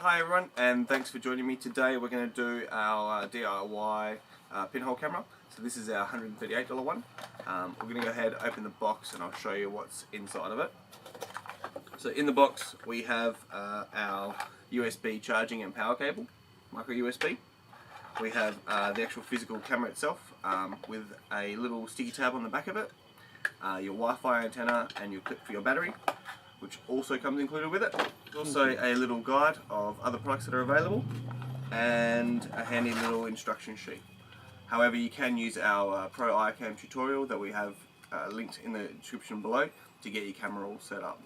Hi everyone, and thanks for joining me today. We're going to do our DIY pinhole camera. So this is our $138 one. We're going to go ahead, open the box, and I'll show you what's inside of it. So in the box we have our USB charging and power cable, micro USB. We have the actual physical camera itself with a little sticky tab on the back of it, your Wi-Fi antenna and your clip for your battery, which also comes included with it. There's also a little guide of other products that are available and a handy little instruction sheet. However, you can use our Pro iCam tutorial that we have linked in the description below to get your camera all set up.